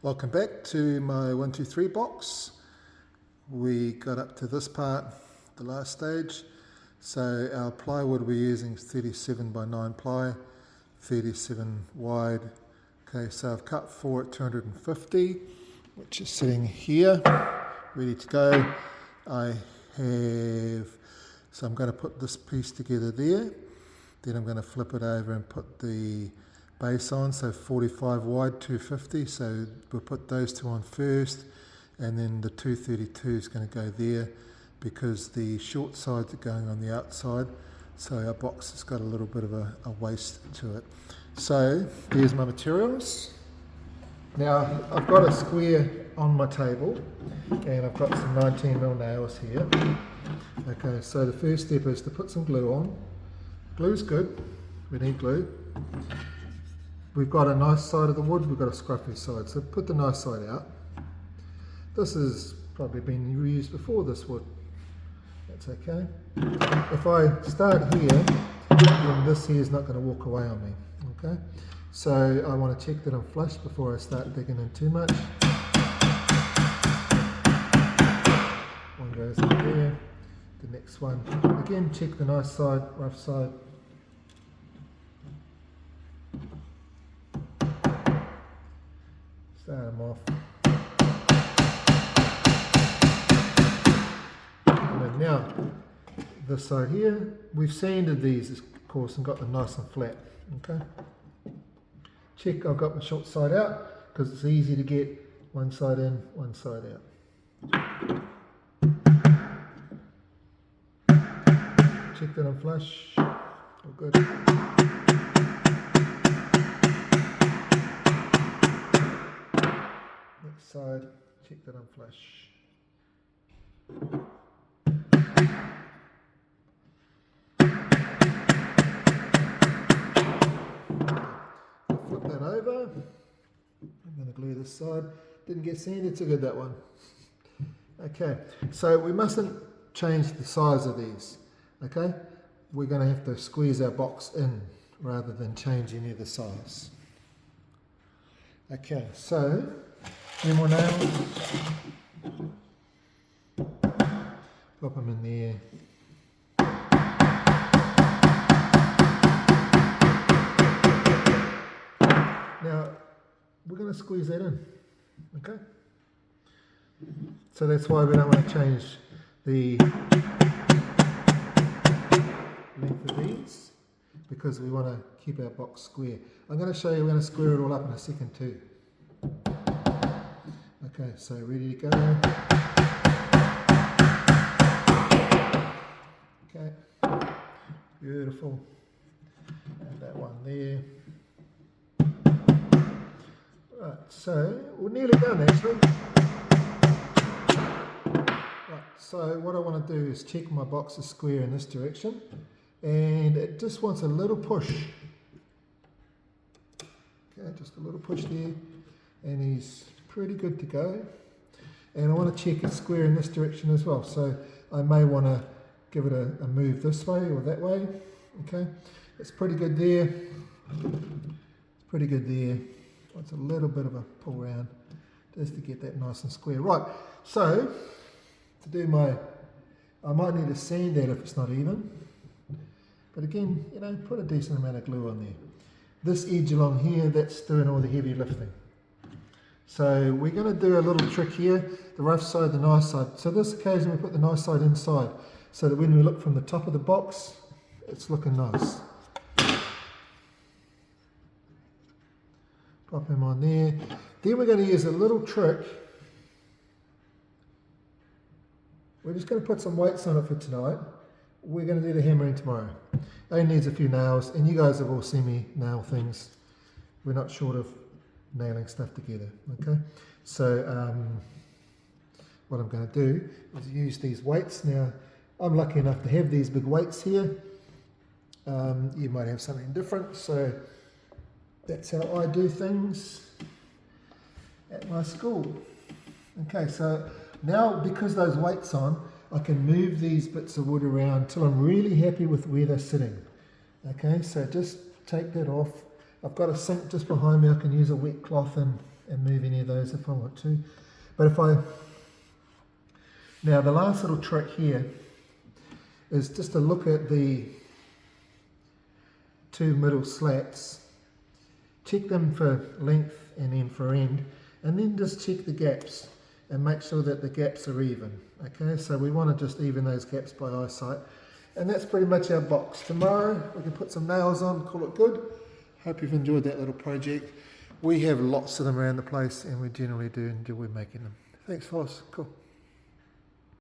Welcome back to my 123 box. We got up to this part, the last stage. So our plywood we're using is 37 by 9 ply, 37 wide. Okay, so I've cut 4 at 250, which is sitting here, ready to go. So I'm going to put this piece together there. Then I'm going to flip it over and put the base on, so 45 wide, 250, so we'll put those two on first, and then the 232 is going to go there because the short sides are going on the outside, so our box has got a little bit of a waist to it. So there's my materials. Now I've got a square on my table and I've got some 19mm nails here. Okay, so the first step is to put some glue on. Glue's good, we need glue. We've got a nice side of the wood, we've got a scruffy side, so put the nice side out. This has probably been reused before, this wood. That's okay. If I start here, then this here is not going to walk away on me. Okay, so I want to check that I'm flush before I start digging in too much. One goes in there, the next one. Again, check the nice side, rough side. Start them off. And then now, this side here, we've sanded these, of course, and got them nice and flat. Okay. Check I've got my short side out, because it's easy to get one side in, one side out. Check that I'm flush. All good. Next side, check that I'm flush. Flip that over. I'm going to glue this side. Didn't get sanded too good, that one. Okay, so we mustn't change the size of these. Okay, we're going to have to squeeze our box in rather than change any of the size. Okay, so 3 more nails. Pop them in there. Now, we're going to squeeze that in, okay? So that's why we don't want to change the length of these, because we want to keep our box square. I'm going to show you, we're going to square it all up in a second too. Okay, so ready to go. Okay, beautiful. And that one there. Right, so we're nearly done actually. Right, so what I want to do is check my box is square in this direction, and it just wants a little push. Okay, just a little push there, and he's pretty good to go. And I want to check it's square in this direction as well, so I may want to give it a move this way or that way. Okay, it's pretty good there. It's pretty good there. It's a little bit of a pull round just to get that nice and square. Right, so to do I might need to sand that if it's not even. But again, you know, put a decent amount of glue on there. This edge along here, that's doing all the heavy lifting. So we're going to do a little trick here, the rough side, the nice side. So this occasion we put the nice side inside, so that when we look from the top of the box, it's looking nice. Pop him on there. Then we're going to use a little trick. We're just going to put some weights on it for tonight. We're going to do the hammering tomorrow. It only needs a few nails, and you guys have all seen me nail things. We're not short of nailing stuff together, okay? So what I'm going to do is use these weights. Now, I'm lucky enough to have these big weights here. You might have something different, so that's how I do things at my school. Okay, so now because those weights on, I can move these bits of wood around till I'm really happy with where they're sitting. Okay, so just take that off. I've got a sink just behind me. I can use a wet cloth and move any of those if I want to. But now the last little trick here is just to look at the two middle slats, check them for length and then for end, and then just check the gaps and make sure that the gaps are even. Okay, so we want to just even those gaps by eyesight. And that's pretty much our box. Tomorrow we can put some nails on, call it good. Hope you've enjoyed that little project. We have lots of them around the place and we generally do enjoy making them. Thanks, Foss. Cool.